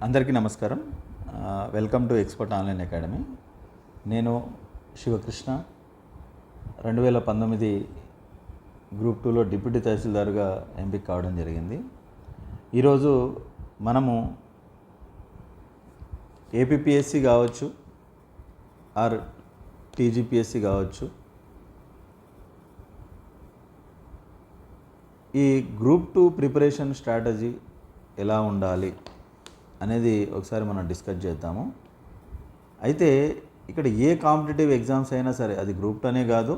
అందరికీ నమస్కారం. Welcome to expert online academy. నేను శివకృష్ణ. 2019 గ్రూప్ 2లో డిప్యూటీ తహసీల్దార్గా ఎంపిక కావడం జరిగింది. ఈరోజు మనము ఏపీపీఎస్సీ కావచ్చు ఆర్ టీజీపీఎస్సీ కావచ్చు, ఈ గ్రూప్ 2 ప్రిపరేషన్ స్ట్రాటజీ ఎలా ఉండాలి అనేది ఒకసారి మనం డిస్కస్ చేద్దాము. అయితే ఇక్కడ ఏ కాంపిటేటివ్ ఎగ్జామ్స్ అయినా సరే, అది గ్రూప్ 2 అనే కాదు,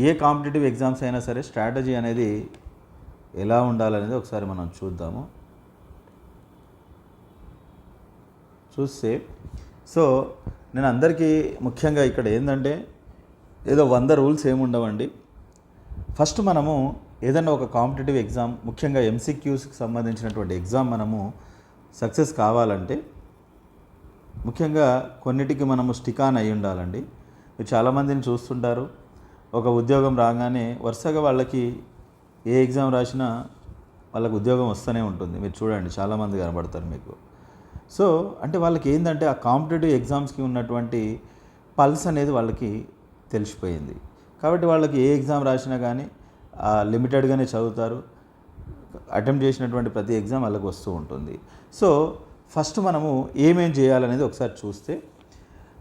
ఏ కాంపిటేటివ్ ఎగ్జామ్స్ అయినా సరే స్ట్రాటజీ అనేది ఎలా ఉండాలనేది ఒకసారి మనం చూద్దాము. చూస్తే నేను అందరికీ ముఖ్యంగా ఇక్కడ ఏంటంటే ఏదో 100 రూల్స్ ఏముండవండి. ఫస్ట్ మనము ఏదైనా ఒక కాంపిటేటివ్ ఎగ్జామ్, ముఖ్యంగా ఎంసీక్యూస్కి సంబంధించినటువంటి ఎగ్జామ్ మనము సక్సెస్ కావాలంటే ముఖ్యంగా కొన్నిటికి మనము స్టిక్ ఆన్ అయి ఉండాలండి. మీరు చాలామందిని చూస్తుంటారు, ఒక ఉద్యోగం రాగానే వరుసగా వాళ్ళకి ఏ ఎగ్జామ్ రాసినా వాళ్ళకి ఉద్యోగం వస్తూనే ఉంటుంది. మీరు చూడండి, చాలామంది కనబడతారు మీకు. అంటే వాళ్ళకి ఏంటంటే ఆ కాంపిటేటివ్ ఎగ్జామ్స్కి ఉన్నటువంటి పల్స్ అనేది వాళ్ళకి తెలిసిపోయింది. కాబట్టి వాళ్ళకి ఏ ఎగ్జామ్ రాసినా కానీ లిమిటెడ్గానే చదువుతారు. అటెంప్ట్ చేసినటువంటి ప్రతి ఎగ్జామ్ వాళ్ళకి వస్తూ ఉంటుంది. ఫస్ట్ మనము ఏమేం చేయాలనేది ఒకసారి చూస్తే,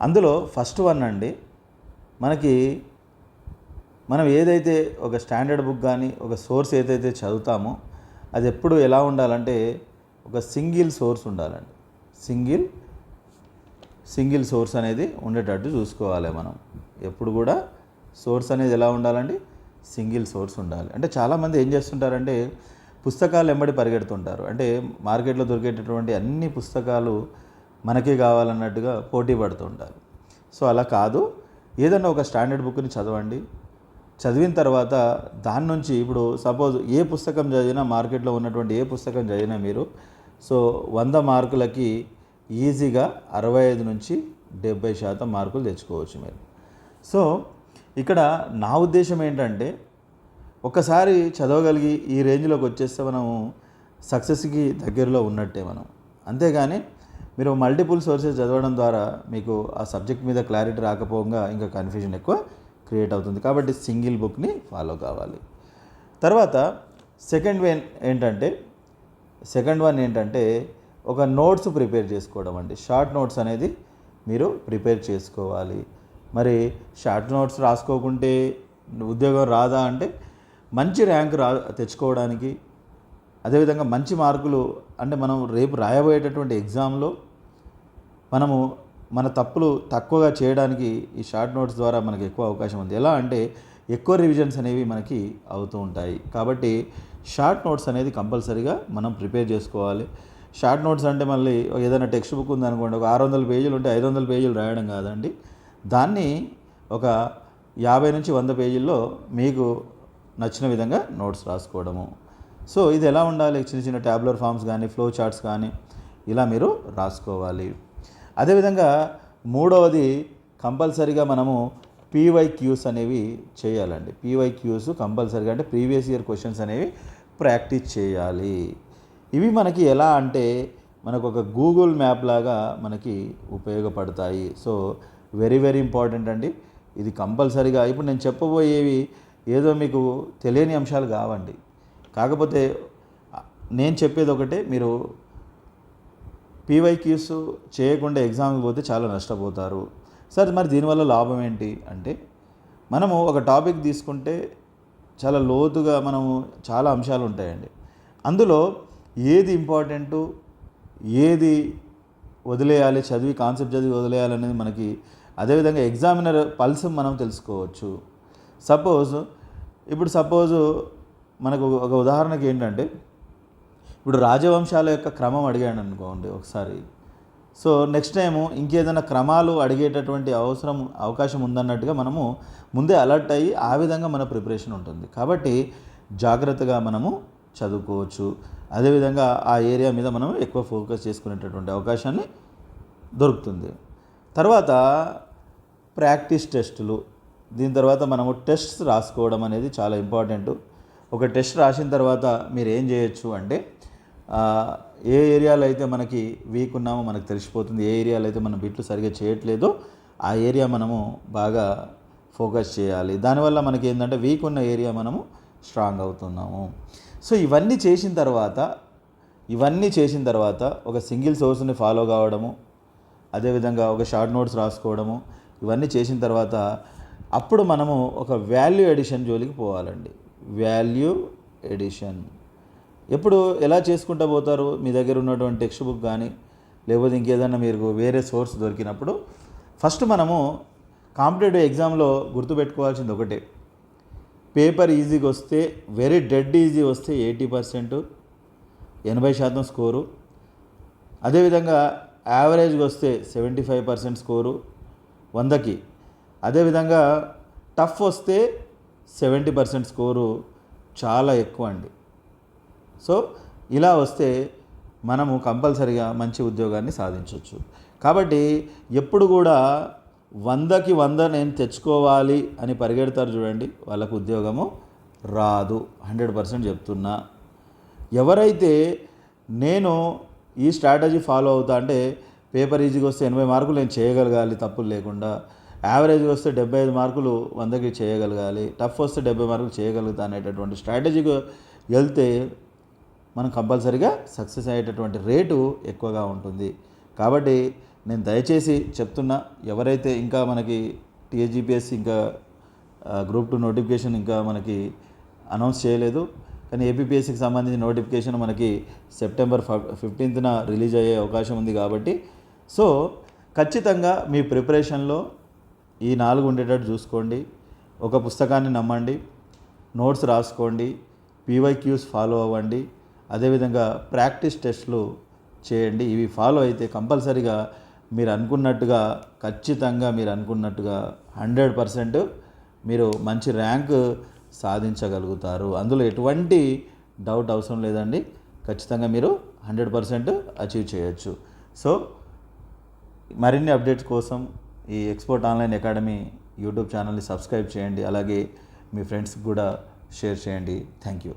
అందులో ఫస్ట్ వన్ అండి, మనం ఏదైతే ఒక స్టాండర్డ్ బుక్ కానీ ఒక సోర్స్ ఏదైతే చదువుతామో అది ఎప్పుడు ఎలా ఉండాలంటే ఒక సింగిల్ సోర్స్ ఉండాలండి. సింగిల్ సోర్స్ అనేది ఉండేటట్టు చూసుకోవాలి. మనం ఎప్పుడు కూడా సోర్స్ అనేది ఎలా ఉండాలండి, సింగిల్ సోర్స్ ఉండాలి. అంటే చాలామంది ఏం చేస్తుంటారంటే పుస్తకాలు వెంబడి పరిగెడుతుంటారు. అంటే మార్కెట్లో దొరికేటటువంటి అన్ని పుస్తకాలు మనకే కావాలన్నట్టుగా పోటీ పడుతుంటారు. అలా కాదు, ఏదన్నా ఒక స్టాండర్డ్ బుక్ని చదవండి. చదివిన తర్వాత దాని నుంచి ఇప్పుడు సపోజ్ ఏ పుస్తకం చదివినా, మార్కెట్లో ఉన్నటువంటి ఏ పుస్తకం చదివినా మీరు 100 మార్కులకి ఈజీగా 65 నుంచి 70% మార్కులు తెచ్చుకోవచ్చు మీరు. ఇక్కడ నా ఉద్దేశం ఏంటంటే, ఒక్కసారి చదవగలిగి ఈ రేంజ్లోకి వచ్చేస్తే మనము సక్సెస్కి దగ్గరలో ఉన్నట్టే మనం. అంతేగాని మీరు మల్టిపుల్ సోర్సెస్ చదవడం ద్వారా మీకు ఆ సబ్జెక్ట్ మీద క్లారిటీ రాకపోగా ఇంకా కన్ఫ్యూజన్ ఎక్కువ క్రియేట్ అవుతుంది. కాబట్టి సింగిల్ బుక్ని ఫాలో కావాలి. తర్వాత సెకండ్ వన్ ఏంటంటే ఒక నోట్స్ ప్రిపేర్ చేసుకోవడం అండి. షార్ట్ నోట్స్ అనేది మీరు ప్రిపేర్ చేసుకోవాలి. మరి షార్ట్ నోట్స్ రాసుకోకుంటే ఉద్యోగం రాదా అంటే, మంచి ర్యాంక్ తెచ్చుకోవడానికి, అదేవిధంగా మంచి మార్కులు, అంటే మనం రేపు రాయబోయేటటువంటి ఎగ్జామ్లో మనము మన తప్పులు తక్కువగా చేయడానికి ఈ షార్ట్ నోట్స్ ద్వారా మనకు ఎక్కువ అవకాశం ఉంది. ఎలా అంటే ఎక్కువ రివిజన్స్ అనేవి మనకి అవుతూ ఉంటాయి. కాబట్టి షార్ట్ నోట్స్ అనేది కంపల్సరీగా మనం ప్రిపేర్ చేసుకోవాలి. షార్ట్ నోట్స్ అంటే మళ్ళీ ఏదైనా టెక్స్ట్ బుక్ ఉందనుకోండి, ఒక 600 పేజీలు ఉంటే 500 పేజీలు రాయడం కాదండి. దాన్ని ఒక 50 నుంచి 100 పేజీల్లో మీకు నచ్చిన విధంగా నోట్స్ రాసుకోవడము. ఇది ఎలా ఉండాలి, చిన్న చిన్న ట్యాబులర్ ఫామ్స్ కానీ, ఫ్లో చార్ట్స్ కానీ ఇలా మీరు రాసుకోవాలి. అదేవిధంగా మూడవది, కంపల్సరీగా మనము పీవైక్యూస్ అనేవి చేయాలండి. పీవైక్యూస్ కంపల్సరీగా, అంటే ప్రీవియస్ ఇయర్ క్వశ్చన్స్ అనేవి ప్రాక్టీస్ చేయాలి. ఇవి మనకి ఎలా అంటే మనకు ఒక గూగుల్ మ్యాప్ లాగా మనకి ఉపయోగపడతాయి. వెరీ వెరీ ఇంపార్టెంట్ అండి. ఇది కంపల్సరీగా, ఇప్పుడు నేను చెప్పబోయేవి ఏదో మీకు తెలియని అంశాలు కావండి. కాకపోతే నేను చెప్పేది ఒకటే, మీరు పీవైక్యూస్ చేయకుండా ఎగ్జామ్కి పోతే చాలా నష్టపోతారు. మరి దీనివల్ల లాభం ఏంటి అంటే, మనము ఒక టాపిక్ తీసుకుంటే చాలా లోతుగా మనము చాలా అంశాలు ఉంటాయండి. అందులో ఏది ఇంపార్టెంటు, ఏది వదిలేయాలి, కాన్సెప్ట్ చదివి వదిలేయాలనేది మనకి, అదేవిధంగా ఎగ్జామినర్ పల్స్ మనం తెలుసుకోవచ్చు. సపోజ్ మనకు ఒక ఉదాహరణకి ఏంటంటే, ఇప్పుడు రాజవంశాల యొక్క క్రమం అడిగాడు అనుకోండి ఒకసారి. నెక్స్ట్ టైము ఇంకేదైనా క్రమాలు అడిగేటటువంటి అవకాశం ఉందన్నట్టుగా మనము ముందే అలర్ట్ అయ్యి ఆ విధంగా మన ప్రిపరేషన్ ఉంటుంది. కాబట్టి జాగ్రత్తగా మనము చదువుకోవచ్చు. అదేవిధంగా ఆ ఏరియా మీద మనం ఎక్కువ ఫోకస్ చేసుకునేటటువంటి అవకాశాన్ని దొరుకుతుంది. తర్వాత ప్రాక్టీస్ టెస్టులు. దీని తర్వాత మనము టెస్ట్స్ రాసుకోవడం అనేది చాలా ఇంపార్టెంట్. ఒక టెస్ట్ రాసిన తర్వాత మీరు ఏం చేయొచ్చు అంటే, ఏ ఏరియాలో అయితే మనకి వీక్ ఉన్నామో మనకు తెలిసిపోతుంది, ఏ ఏరియాలో అయితే మనం బిట్లు సరిగ్గా చేయట్లేదో ఆ ఏరియా మనము బాగా ఫోకస్ చేయాలి. దానివల్ల మనకి ఏంటంటే వీక్ ఉన్న ఏరియా మనము స్ట్రాంగ్ అవుతున్నాము. సో ఇవన్నీ చేసిన తర్వాత ఒక సింగిల్ సోర్స్ని ఫాలో కావడము, అదేవిధంగా ఒక షార్ట్ నోట్స్ రాసుకోవడము, ఇవన్నీ చేసిన తర్వాత అప్పుడు మనము ఒక వాల్యూ ఎడిషన్ జోలికి పోవాలండి. వాల్యూ ఎడిషన్ ఎప్పుడు ఎలా చేసుకుంటూ పోతారు? మీ దగ్గర ఉన్నటువంటి టెక్స్ట్ బుక్ కానీ లేకపోతే ఇంకేదన్నా మీరు వేరే సోర్స్ దొరికినప్పుడు ఫస్ట్ మనము కాంపిటేటివ్ ఎగ్జామ్లో గుర్తుపెట్టుకోవాల్సింది ఒకటే, పేపర్ ఈజీగా వస్తే, వెరీ డెడ్ ఈజీ వస్తే 80%, 80% స్కోరు. అదేవిధంగా యావరేజ్గా వస్తే 75% స్కోరు 100కి. అదేవిధంగా టఫ్ వస్తే 70% స్కోరు చాలా ఎక్కువ అండి. సో ఇలా వస్తే మనము కంపల్సరిగా మంచి ఉద్యోగాన్ని సాధించవచ్చు. కాబట్టి ఎప్పుడు కూడా 100కి 100 నేను తెచ్చుకోవాలి అని పరిగెడతారు చూడండి, వాళ్ళకు ఉద్యోగము రాదు. 100% చెప్తున్నా. ఎవరైతే నేను ఈ స్ట్రాటజీ ఫాలో అవుతా అంటే పేపర్ ఈజీగా వస్తే 80 మార్కులు నేను చేయగలగాలి తప్పులు లేకుండా, యావరేజ్గా వస్తే 75 మార్కులు 100కి చేయగలగాలి, టఫ్ వస్తే 70 మార్కులు చేయగలుగుతా అనేటటువంటి స్ట్రాటజీకి వెళ్తే మనం కంపల్సరీగా సక్సెస్ అయ్యేటటువంటి రేటు ఎక్కువగా ఉంటుంది. కాబట్టి నేను దయచేసి చెప్తున్నా, ఎవరైతే ఇంకా మనకి టీఎస్జీపీఎస్సీ ఇంకా గ్రూప్ 2 నోటిఫికేషన్ ఇంకా మనకి అనౌన్స్ చేయలేదు, కానీ ఏపీపీఎస్సీకి సంబంధించిన నోటిఫికేషన్ మనకి సెప్టెంబర్ 15న రిలీజ్ అయ్యే అవకాశం ఉంది. కాబట్టి సో ఖచ్చితంగా మీ ప్రిపరేషన్లో ఈ 4 ఉండేటట్టు చూసుకోండి. ఒక పుస్తకాన్ని నమ్మండి, నోట్స్ రాసుకోండి, పీవైక్యూస్ ఫాలో అవ్వండి, అదేవిధంగా ప్రాక్టీస్ టెస్ట్లు చేయండి. ఇవి ఫాలో అయితే కంపల్సరీగా మీరు అనుకున్నట్టుగా, ఖచ్చితంగా మీరు అనుకున్నట్టుగా 100% మీరు మంచి ర్యాంక్ సాధించగలుగుతారు. అందులో ఎటువంటి డౌట్ అవసరం లేదండి. ఖచ్చితంగా మీరు 100% అచీవ్ చేయొచ్చు. సో మరిన్ని అప్డేట్స్ కోసం ఈ ఎక్స్పోర్ట్ ఆన్లైన్ అకాడమీ యూట్యూబ్ ఛానల్ని సబ్స్క్రైబ్ చేయండి. అలాగే మీ ఫ్రెండ్స్కి కూడా షేర్ చేయండి. Thank you.